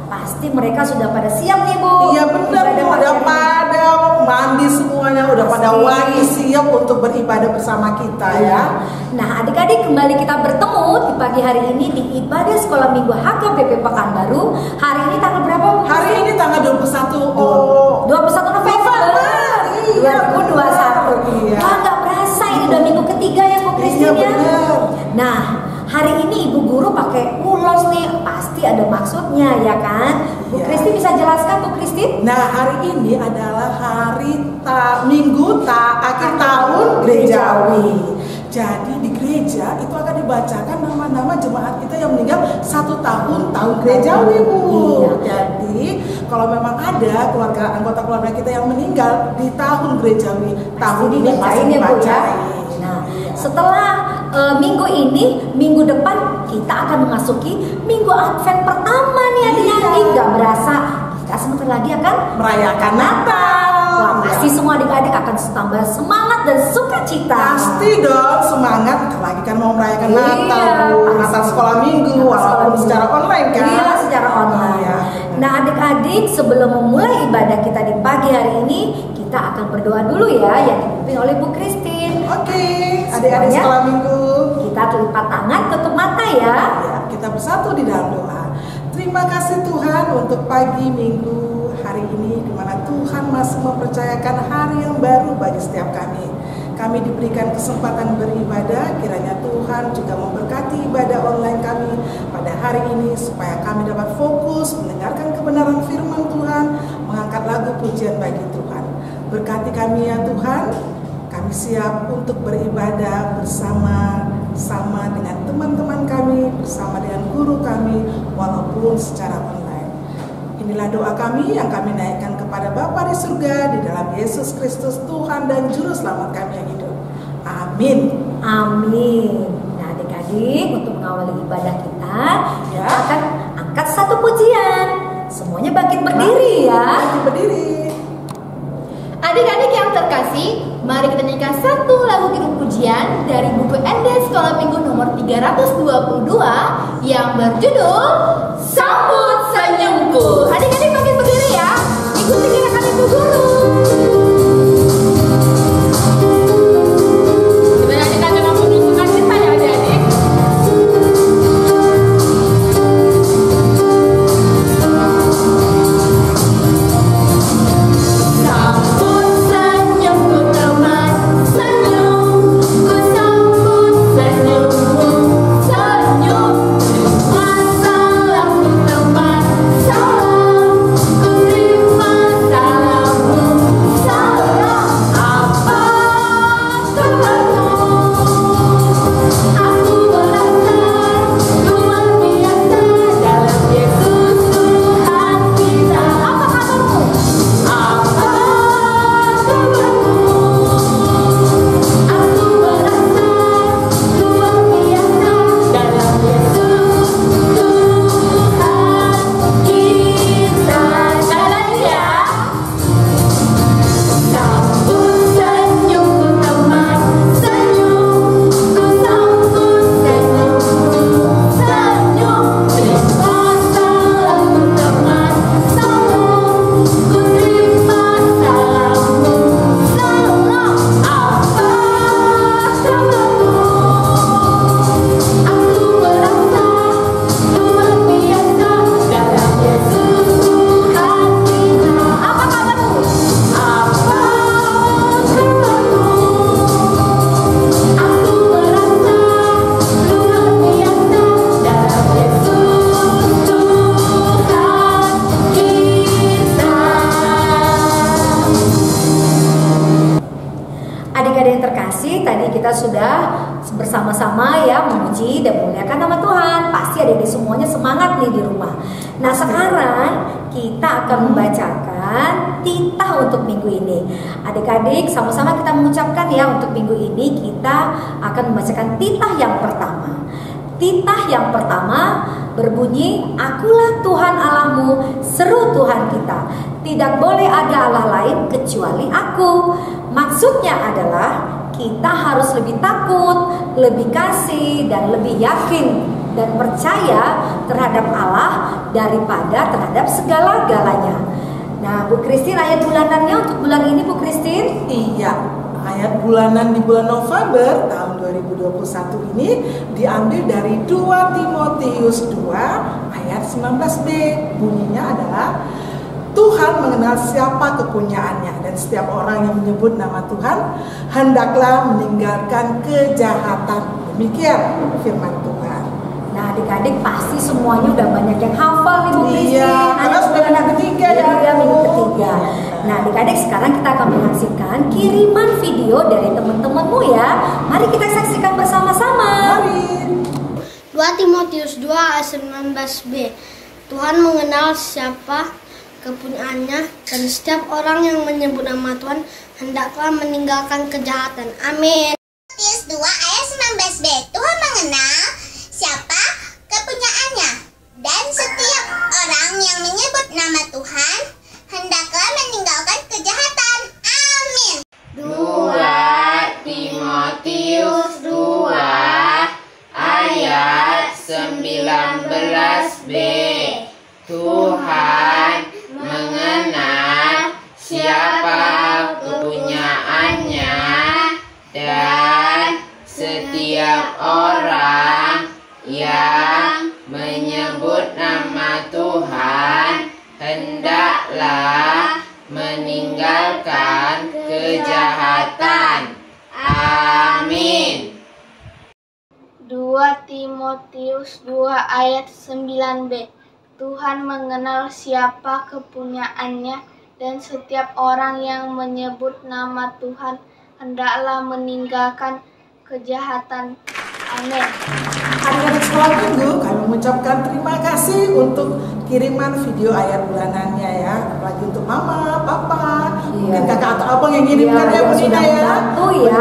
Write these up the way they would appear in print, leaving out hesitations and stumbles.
pasti mereka sudah pada siap nih Bu. Iya benar Bu, udah pada mandi semuanya, udah pada wangi siap untuk beribadah bersama kita ya. Nah adik-adik, kembali kita bertemu di pagi hari ini di ibadah sekolah minggu HKBP Pekanbaru. Hari ini tanggal berapa Bu? Hari ini tanggal 21 November 2021. Iya. Wah, nggak berasa ini udah minggu ketiga ya Bu Kristin ya. Nah hari ini Ibu Guru pakai ulos nih, pasti ada maksudnya ya kan? Bu Kristin bisa jelaskan Bu Kristin? Nah hari ini adalah hari Minggu akhir tahun gerejawi. Jadi di gereja itu akan dibacakan nama-nama jemaat kita yang meninggal 1 tahun gerejawi Bu. Iya. Jadi kalau memang ada anggota keluarga kita yang meninggal di tahun gerejawi, tahun ini pasti dibacain. Nah setelah minggu ini, minggu depan kita akan memasuki minggu Advent pertama nih adik-adik. Gak berasa kita sebentar lagi akan merayakan Natal. Wah, pasti semua adik-adik akan tambah semangat dan sukacita. Pasti dong semangat, lagi kan mau merayakan Natal, Natal sekolah minggu, walaupun secara online kan? Iya, secara online. Iya. Nah adik-adik, sebelum memulai ibadah kita di pagi hari ini, kita akan berdoa dulu ya, yang dipimpin oleh Bu Kristin. Oke, adik-adik sekolah minggu, kita lipat tangan, tutup mata ya. Kita bersatu di dalam doa. Terima kasih Tuhan untuk pagi minggu hari ini, di mana Tuhan masih mempercayakan hari yang baru bagi setiap kami. Kami diberikan kesempatan beribadah, kiranya Tuhan juga memberkati ibadah online kami pada hari ini, supaya kami dapat fokus mendengarkan kebenaran firman Tuhan, mengangkat lagu pujian bagi Tuhan. Berkati kami ya Tuhan, kami siap untuk beribadah bersama dengan teman-teman kami, bersama dengan guru kami, walaupun secara online. Inilah doa kami yang kami naikkan kepada Bapa di surga, di dalam Yesus Kristus Tuhan dan Juru Selamat kami yang hidup. Amin. Amin. Nah adik-adik, untuk mengawali ibadah kita, kita akan angkat satu pujian. Semuanya bangkit berdiri ya. Bangkit berdiri. Adik-adik yang terkasih, mari kita nyanyikan satu lagu kirim pujian dari buku ND Sekolah Minggu nomor 322 yang berjudul Sambut Senyumku. Adik-adik bangkit berdiri ya, ikuti gerakan Ibu Guru. Kita nyanyikan dengan penuh sukacita ya adik-adik. sudah bersama-sama ya memuji dan memuliakan nama Tuhan. Pasti adik-adik semuanya semangat nih di rumah. Nah sekarang kita akan membacakan titah untuk minggu ini. Adik-adik sama-sama kita mengucapkan ya, untuk minggu ini kita akan membacakan titah yang pertama. Titah yang pertama berbunyi, Akulah Tuhan Allahmu, seru Tuhan kita. Tidak boleh ada Allah lain kecuali aku. Maksudnya adalah kita harus lebih takut, lebih kasih, dan lebih yakin dan percaya terhadap Allah daripada terhadap segala-galanya. Nah, Bu Christine, ayat bulanannya untuk bulan ini, Bu Christine? Iya, ayat bulanan di bulan November tahun 2021 ini diambil dari 2 Timotius 2 ayat 19b. Bunyinya adalah, Tuhan mengenal siapa kepunyaannya, dan setiap orang yang menyebut nama Tuhan hendaklah meninggalkan kejahatan. Demikian firman Tuhan. Nah, adik-adik pasti semuanya udah banyak yang hafal nih Bu Christine. Iya, karena sudah minggu ketiga ya. Iya, minggu ketiga. Nah, adik-adik sekarang kita akan menyaksikan kiriman video dari teman-temanmu ya. Mari kita saksikan bersama-sama. Mari. 2 Timotius 2 ayat 19b. Tuhan mengenal siapa kepunyaannya, dan setiap orang yang menyebut nama Tuhan hendaklah meninggalkan kejahatan. Amin. Timotius 2 ayat 19b. Tuhan mengenal siapa kepunyaannya, dan setiap orang yang menyebut nama Tuhan hendaklah meninggalkan kejahatan. Amin. 2 Timotius 2 ayat 19b. Tuhan mengenal siapa kepunyaannya, dan setiap orang yang menyebut nama Tuhan hendaklah meninggalkan kejahatan. Amin. 2 Timotius 2 ayat 9b. Tuhan mengenal siapa kepunyaannya, dan setiap orang yang menyebut nama Tuhan hendaklah meninggalkan kejahatan. Amin. Adik-adik sekolah minggu, kami mengucapkan terima kasih untuk kiriman video ayat bulanannya ya. Apalagi untuk mama, papa, mungkin kakak atau abang yang kirimkan ya, Bu Nina sudah ya. membantu ya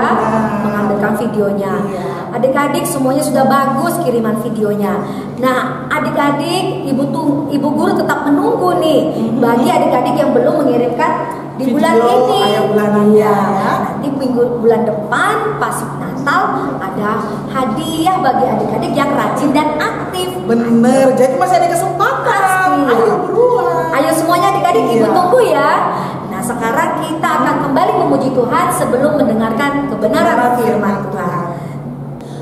mengambilkan videonya. Iya. Adik-adik semuanya sudah bagus kiriman videonya. Nah, adik-adik, ibu guru tetap menunggu nih bagi adik-adik yang belum mengirimkan di Video bulan ini. ayat bulanannya ya. Nanti bulan depan pas Natal ada hadiah bagi adik-adik yang rajin dan aktif. Bener, jadi masih ada kesempatan. Pasti. Ayo buruan. Ayo semuanya adik-adik, ibu Iya. tunggu ya. Nah, sekarang kita akan kembali memuji Tuhan sebelum mendengarkan kebenaran firman Tuhan.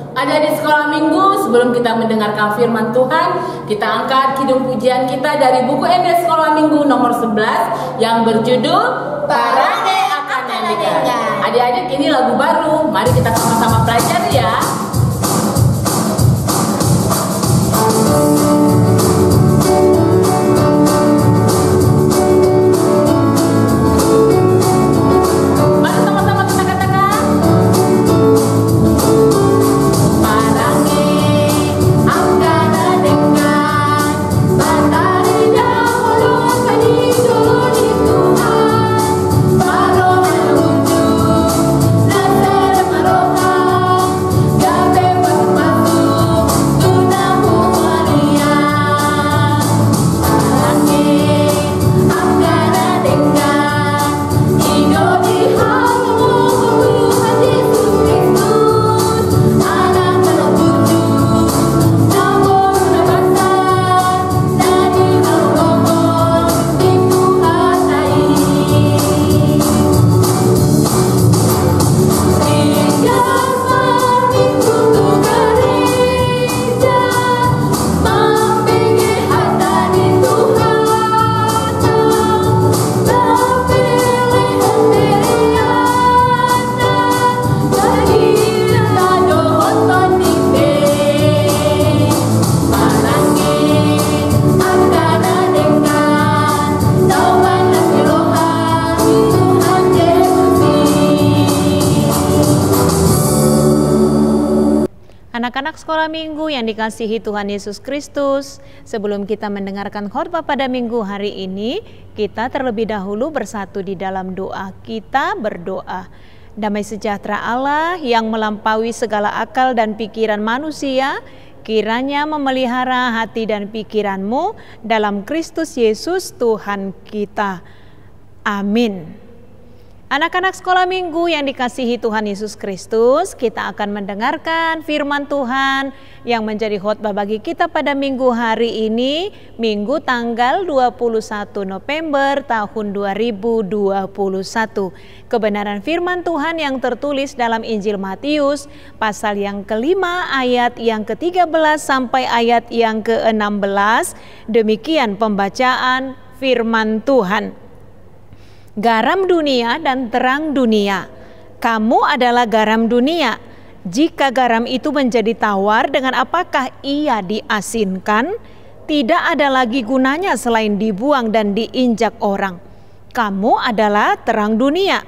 Adik-adik sekolah minggu, sebelum kita mendengarkan firman Tuhan, kita angkat kidung pujian kita dari buku ND Sekolah Minggu nomor 11 yang berjudul Parane Akan Nyanyikan. Adik-adik, ini lagu baru, mari kita sama-sama pelajari ya. Mari sama-sama kita katakan. Parange akan dengan matahari dahulu kali dulu di Tuhan, baru wujud nasir maroka, gabe masuk tunamu Maria. Parange akan dengan hidup di halamu Tuhan Yesus Kristus, anak terwujud namun besar dari ngomong di Tuhan lain. Tinggal seminggu untuk gereja, mempingi harta di Tuhan, terpilih hendiriana, jadi rado otonik Parange akan dengan tauban nasi rohani Tuhan Yesus. Anak-anak sekolah minggu yang dikasihi Tuhan Yesus Kristus, sebelum kita mendengarkan khotbah pada minggu hari ini, kita terlebih dahulu bersatu di dalam doa. Kita berdoa. Damai sejahtera Allah yang melampaui segala akal dan pikiran manusia, kiranya memelihara hati dan pikiranmu dalam Kristus Yesus Tuhan kita. Amin. Anak-anak sekolah minggu yang dikasihi Tuhan Yesus Kristus, kita akan mendengarkan firman Tuhan yang menjadi khotbah bagi kita pada minggu hari ini, Minggu tanggal 21 November tahun 2021. Kebenaran firman Tuhan yang tertulis dalam Injil Matius, pasal yang kelima, ayat yang ke-13 sampai ayat yang ke-16. Demikian pembacaan firman Tuhan. Garam dunia dan terang dunia. Kamu adalah garam dunia. Jika garam itu menjadi tawar, dengan apakah ia diasinkan? Tidak ada lagi gunanya selain dibuang dan diinjak orang. Kamu adalah terang dunia.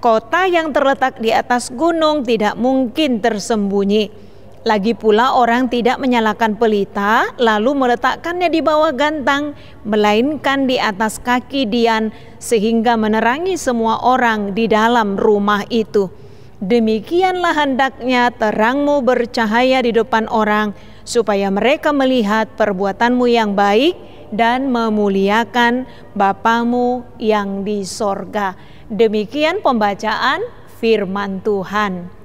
Kota yang terletak di atas gunung tidak mungkin tersembunyi. Lagi pula orang tidak menyalakan pelita lalu meletakkannya di bawah gantang, melainkan di atas kaki dian sehingga menerangi semua orang di dalam rumah itu. Demikianlah hendaknya terangmu bercahaya di depan orang, supaya mereka melihat perbuatanmu yang baik dan memuliakan Bapamu yang di sorga. Demikian pembacaan firman Tuhan.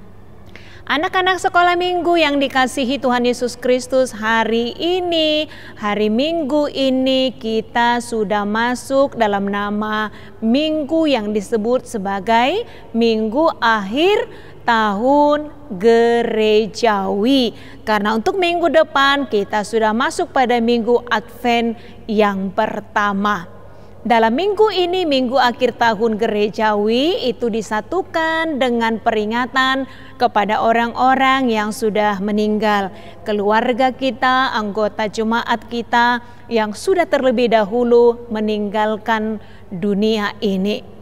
Anak-anak sekolah minggu yang dikasihi Tuhan Yesus Kristus, hari Minggu ini kita sudah masuk dalam nama minggu yang disebut sebagai Minggu Akhir Tahun Gerejawi. Karena untuk minggu depan kita sudah masuk pada Minggu Advent yang pertama. Dalam minggu ini, Minggu Akhir Tahun Gerejawi, itu disatukan dengan peringatan kepada orang-orang yang sudah meninggal. Keluarga kita, anggota jemaat kita yang sudah terlebih dahulu meninggalkan dunia ini.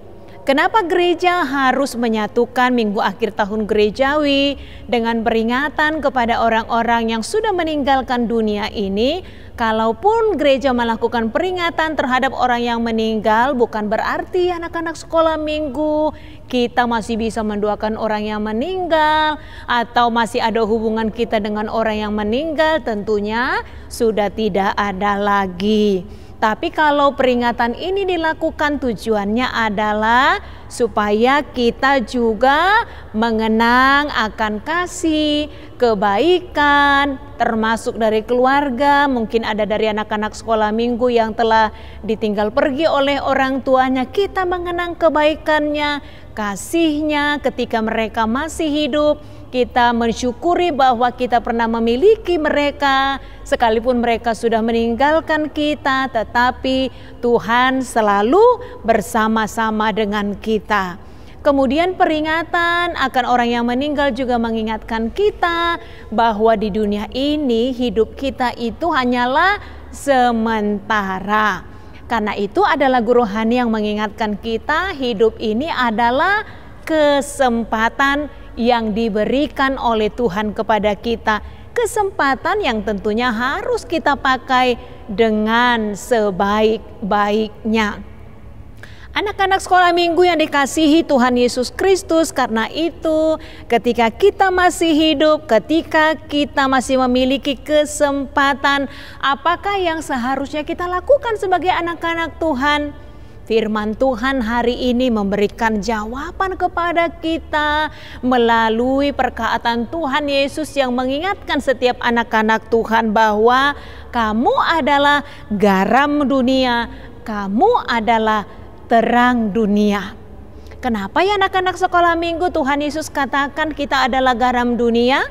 Kenapa gereja harus menyatukan Minggu Akhir Tahun Gerejawi dengan peringatan kepada orang-orang yang sudah meninggalkan dunia ini? Kalaupun gereja melakukan peringatan terhadap orang yang meninggal, bukan berarti anak-anak sekolah minggu kita masih bisa mendoakan orang yang meninggal atau masih ada hubungan kita dengan orang yang meninggal. Tentunya sudah tidak ada lagi. Tapi kalau peringatan ini dilakukan, tujuannya adalah supaya kita juga mengenang akan kasih, kebaikan, termasuk dari keluarga. Mungkin ada dari anak-anak sekolah minggu yang telah ditinggal pergi oleh orang tuanya. Kita mengenang kebaikannya, kasihnya ketika mereka masih hidup. Kita mensyukuri bahwa kita pernah memiliki mereka, sekalipun mereka sudah meninggalkan kita, tetapi Tuhan selalu bersama-sama dengan kita. Kemudian peringatan akan orang yang meninggal juga mengingatkan kita bahwa di dunia ini hidup kita itu hanyalah sementara. Karena itu adalah guru rohani yang mengingatkan kita, hidup ini adalah kesempatan yang diberikan oleh Tuhan kepada kita. Kesempatan yang tentunya harus kita pakai dengan sebaik-baiknya. Anak-anak sekolah minggu yang dikasihi Tuhan Yesus Kristus, karena itu ketika kita masih hidup, ketika kita masih memiliki kesempatan, apakah yang seharusnya kita lakukan sebagai anak-anak Tuhan? Firman Tuhan hari ini memberikan jawaban kepada kita melalui perkataan Tuhan Yesus yang mengingatkan setiap anak-anak Tuhan bahwa kamu adalah garam dunia, kamu adalah terang dunia. Kenapa ya anak-anak sekolah minggu Tuhan Yesus katakan kita adalah garam dunia?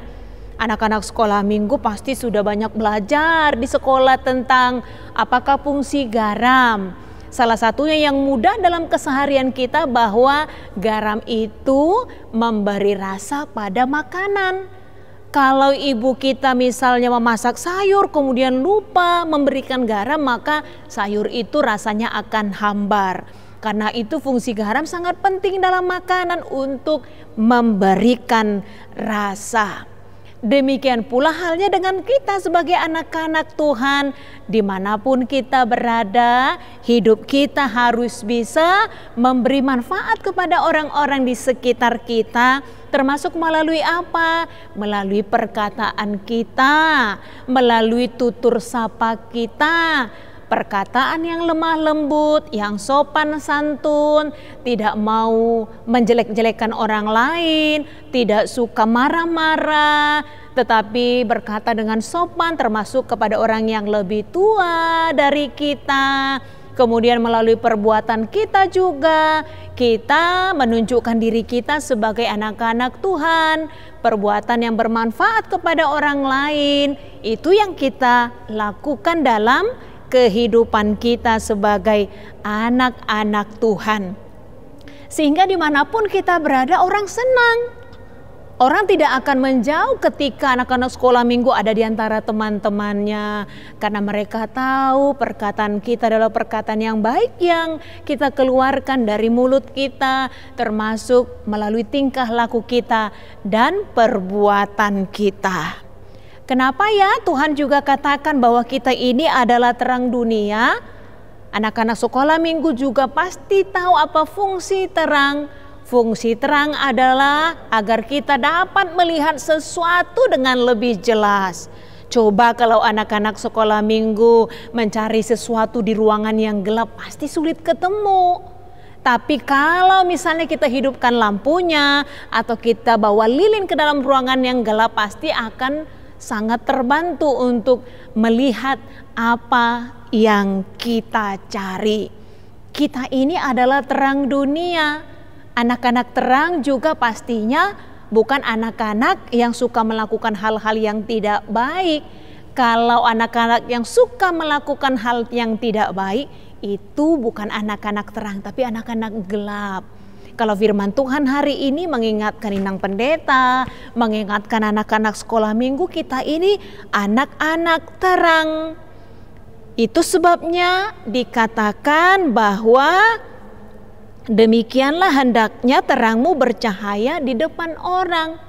Anak-anak sekolah minggu pasti sudah banyak belajar di sekolah tentang apakah fungsi garam. Salah satunya yang mudah dalam keseharian kita bahwa garam itu memberi rasa pada makanan. Kalau ibu kita misalnya memasak sayur kemudian lupa memberikan garam, maka sayur itu rasanya akan hambar. Karena itu fungsi garam sangat penting dalam makanan untuk memberikan rasa. Demikian pula halnya dengan kita sebagai anak-anak Tuhan. Dimanapun kita berada, hidup kita harus bisa memberi manfaat kepada orang-orang di sekitar kita. Termasuk melalui apa? Melalui perkataan kita, melalui tutur sapa kita. perkataan yang lemah lembut, yang sopan santun, tidak mau menjelek-jelekan orang lain, tidak suka marah-marah, tetapi berkata dengan sopan termasuk kepada orang yang lebih tua dari kita. Kemudian melalui perbuatan kita juga, kita menunjukkan diri kita sebagai anak-anak Tuhan. Perbuatan yang bermanfaat kepada orang lain, itu yang kita lakukan dalam kehidupan kita sebagai anak-anak Tuhan. Sehingga dimanapun kita berada, orang senang. Orang tidak akan menjauh ketika anak-anak sekolah minggu ada di antara teman-temannya, karena mereka tahu perkataan kita adalah perkataan yang baik yang kita keluarkan dari mulut kita, termasuk melalui tingkah laku kita dan perbuatan kita. Kenapa ya Tuhan juga katakan bahwa kita ini adalah terang dunia? Anak-anak sekolah minggu juga pasti tahu apa fungsi terang. Fungsi terang adalah agar kita dapat melihat sesuatu dengan lebih jelas. Coba kalau anak-anak sekolah minggu mencari sesuatu di ruangan yang gelap, pasti sulit ketemu. Tapi kalau misalnya kita hidupkan lampunya atau kita bawa lilin ke dalam ruangan yang gelap, pasti akan sangat terbantu untuk melihat apa yang kita cari. Kita ini adalah terang dunia. Anak-anak terang juga pastinya bukan anak-anak yang suka melakukan hal-hal yang tidak baik. Kalau anak-anak yang suka melakukan hal yang tidak baik, itu bukan anak-anak terang, tapi anak-anak gelap. Kalau firman Tuhan hari ini mengingatkan Inang Pendeta, mengingatkan anak-anak sekolah minggu, kita ini anak-anak terang. Itu sebabnya dikatakan bahwa demikianlah hendaknya terangmu bercahaya di depan orang.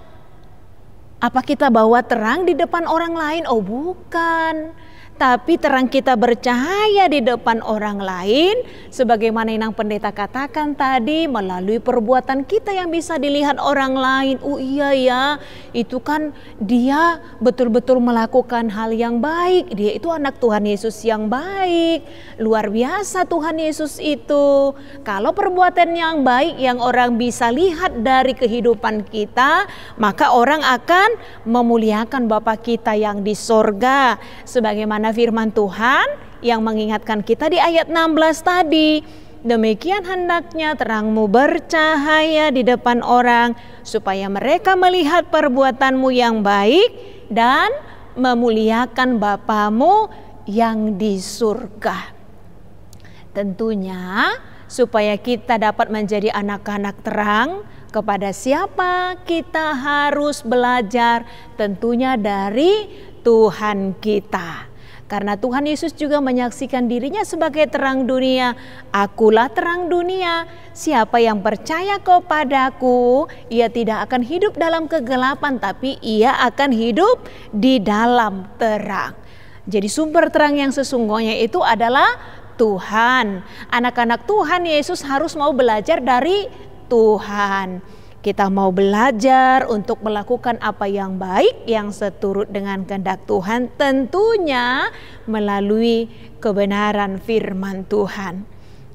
Apa kita bawa terang di depan orang lain? Oh bukan. Tapi terang kita bercahaya di depan orang lain, sebagaimana Inang Pendeta katakan tadi, melalui perbuatan kita yang bisa dilihat orang lain. Oh iya ya, itu kan dia betul-betul melakukan hal yang baik. Dia itu anak Tuhan Yesus yang baik. Luar biasa Tuhan Yesus itu. Kalau perbuatan yang baik yang orang bisa lihat dari kehidupan kita, maka orang akan memuliakan Bapa kita yang di sorga. Sebagaimana firman Tuhan yang mengingatkan kita di ayat 16 tadi, demikian hendaknya terangmu bercahaya di depan orang, supaya mereka melihat perbuatanmu yang baik dan memuliakan Bapamu yang di surga. Tentunya supaya kita dapat menjadi anak-anak terang, kepada siapa kita harus belajar? Tentunya dari Tuhan kita. Karena Tuhan Yesus juga menyaksikan dirinya sebagai terang dunia. Akulah terang dunia. Siapa yang percaya kepadaku, ia tidak akan hidup dalam kegelapan, tapi ia akan hidup di dalam terang. Jadi sumber terang yang sesungguhnya itu adalah Tuhan. Anak-anak Tuhan Yesus harus mau belajar dari Tuhan. Kita mau belajar untuk melakukan apa yang baik, yang seturut dengan kehendak Tuhan, tentunya melalui kebenaran firman Tuhan.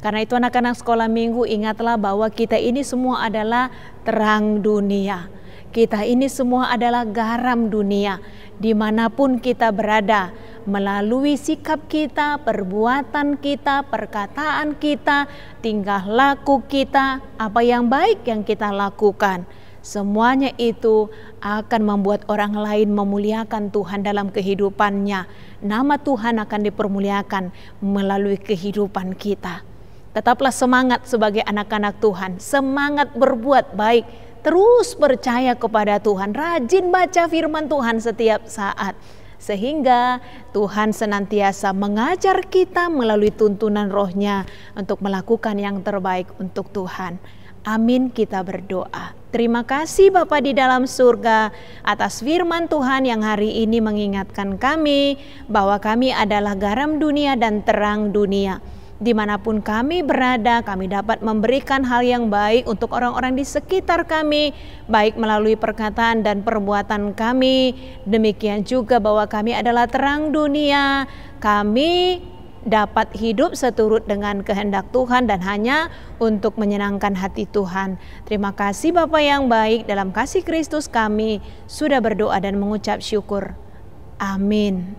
Karena itu anak-anak sekolah minggu, ingatlah bahwa kita ini semua adalah terang dunia. Kita ini semua adalah garam dunia. Dimanapun kita berada, melalui sikap kita, perbuatan kita, perkataan kita, tingkah laku kita, apa yang baik yang kita lakukan, semuanya itu akan membuat orang lain memuliakan Tuhan dalam kehidupannya. Nama Tuhan akan dipermuliakan melalui kehidupan kita. Tetaplah semangat sebagai anak-anak Tuhan, semangat berbuat baik, terus percaya kepada Tuhan, rajin baca firman Tuhan setiap saat. Sehingga Tuhan senantiasa mengajar kita melalui tuntunan rohnya untuk melakukan yang terbaik untuk Tuhan. Amin, kita berdoa. Terima kasih Bapa di dalam surga atas firman Tuhan yang hari ini mengingatkan kami bahwa kami adalah garam dunia dan terang dunia. Dimanapun kami berada, kami dapat memberikan hal yang baik untuk orang-orang di sekitar kami, baik melalui perkataan dan perbuatan kami. Demikian juga bahwa kami adalah terang dunia. Kami dapat hidup seturut dengan kehendak Tuhan dan hanya untuk menyenangkan hati Tuhan. Terima kasih Bapa yang baik, dalam kasih Kristus kami sudah berdoa dan mengucap syukur. Amin.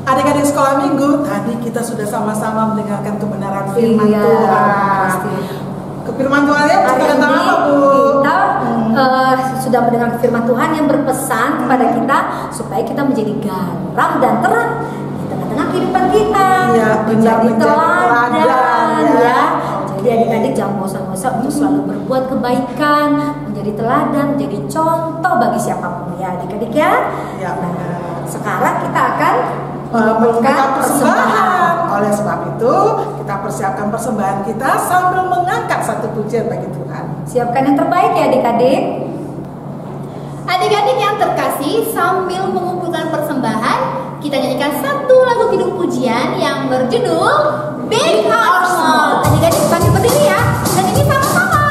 Adik-adik sekolah minggu, tadi kita sudah sama-sama mendengarkan kebenaran firman Iya, Tuhan. pasti. Firman Tuhannya Hari tentang ini apa, Bu? kita sudah mendengar firman Tuhan yang berpesan kepada kita supaya kita menjadi garam dan terang di tengah-tengah kehidupan kita, Iya, menjadi teladan, teladan ya. ya. Jadi adik-adik jangan bosan-bosan untuk selalu berbuat kebaikan, menjadi teladan, menjadi contoh bagi siapapun ya adik-adik ya. Ya, benar. Sekarang kita akan Memberikan persembahan. Oleh sebab itu, kita persiapkan persembahan kita sambil mengangkat satu pujian bagi Tuhan. Siapkan yang terbaik ya adik-adik. Adik-adik yang terkasih, sambil mengumpulkan persembahan, kita nyanyikan satu lagu kidung pujian yang berjudul Big or Small. Adik-adik bagi berdiri ya, dan ini sama-sama.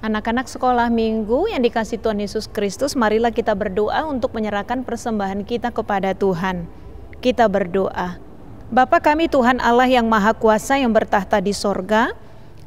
Anak-anak sekolah minggu yang dikasih Tuhan Yesus Kristus, marilah kita berdoa untuk menyerahkan persembahan kita kepada Tuhan. Kita berdoa. Bapa kami Tuhan Allah yang Maha Kuasa yang bertahta di sorga,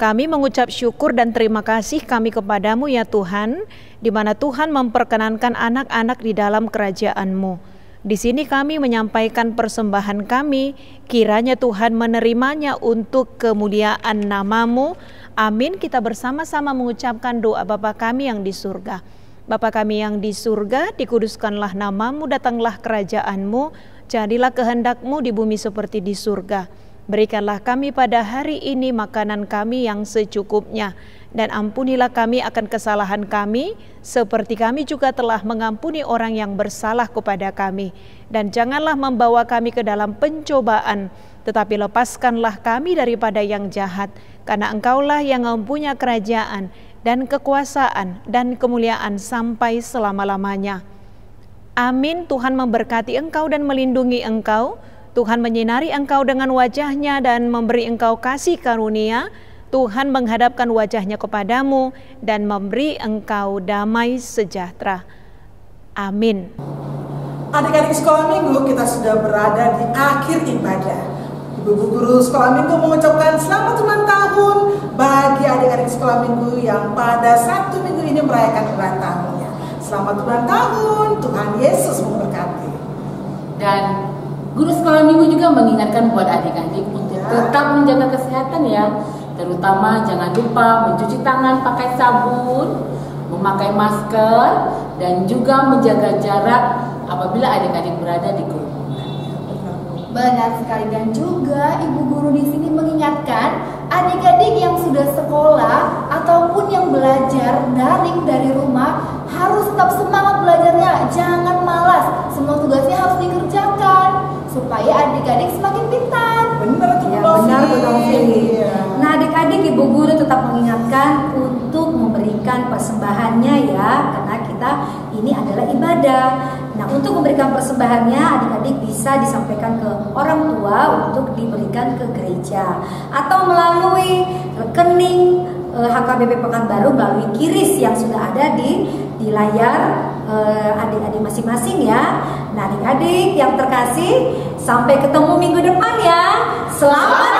kami mengucap syukur dan terima kasih kami kepadamu ya Tuhan, di mana Tuhan memperkenankan anak-anak di dalam kerajaan-Mu. Di sini kami menyampaikan persembahan kami, kiranya Tuhan menerimanya untuk kemuliaan nama-Mu. Amin. Kita bersama-sama mengucapkan doa Bapa kami yang di surga. Bapa kami yang di surga, dikuduskanlah nama-Mu, datanglah kerajaan-Mu, jadilah kehendak-Mu di bumi seperti di surga. Berikanlah kami pada hari ini makanan kami yang secukupnya, dan ampunilah kami akan kesalahan kami, seperti kami juga telah mengampuni orang yang bersalah kepada kami. Dan janganlah membawa kami ke dalam pencobaan, tetapi lepaskanlah kami daripada yang jahat, karena Engkaulah yang mempunyai kerajaan dan kekuasaan dan kemuliaan sampai selama-lamanya. Amin. Tuhan memberkati engkau dan melindungi engkau. Tuhan menyinari engkau dengan wajah-Nya dan memberi engkau kasih karunia. Tuhan menghadapkan wajah-Nya kepadamu dan memberi engkau damai sejahtera. Amin. Adik-adik sekolah minggu, kita sudah berada di akhir ibadah. Ibu guru sekolah minggu mengucapkan selamat ulang tahun bagi adik-adik sekolah minggu yang pada Sabtu minggu ini merayakan ulang tahunnya. Selamat ulang tahun, Tuhan Yesus memberkati. Dan guru sekolah minggu juga mengingatkan buat adik-adik untuk tetap menjaga kesehatan ya. Terutama jangan lupa mencuci tangan pakai sabun, memakai masker, dan juga menjaga jarak apabila adik-adik berada di kerumunan. Benar sekali, dan juga ibu guru di sini mengingatkan adik-adik yang sudah sekolah ataupun yang belajar daring dari rumah harus tetap semangat belajarnya, jangan malas. Semua tugasnya harus dikerjakan supaya adik-adik semakin pintar. Benar tuh, Ya, benar Bu Novi. Iya. Nah, adik-adik ibu guru tetap mengingatkan untuk memberikan persembahannya ya, karena kita ini adalah ibadah. Nah, untuk memberikan persembahannya adik-adik bisa disampaikan ke orang tua untuk diberikan ke gereja atau melalui rekening HKBP Pekanbaru melalui QRIS yang sudah ada di layar adik-adik masing-masing ya. Nah, adik-adik yang terkasih, sampai ketemu minggu depan ya. Selamat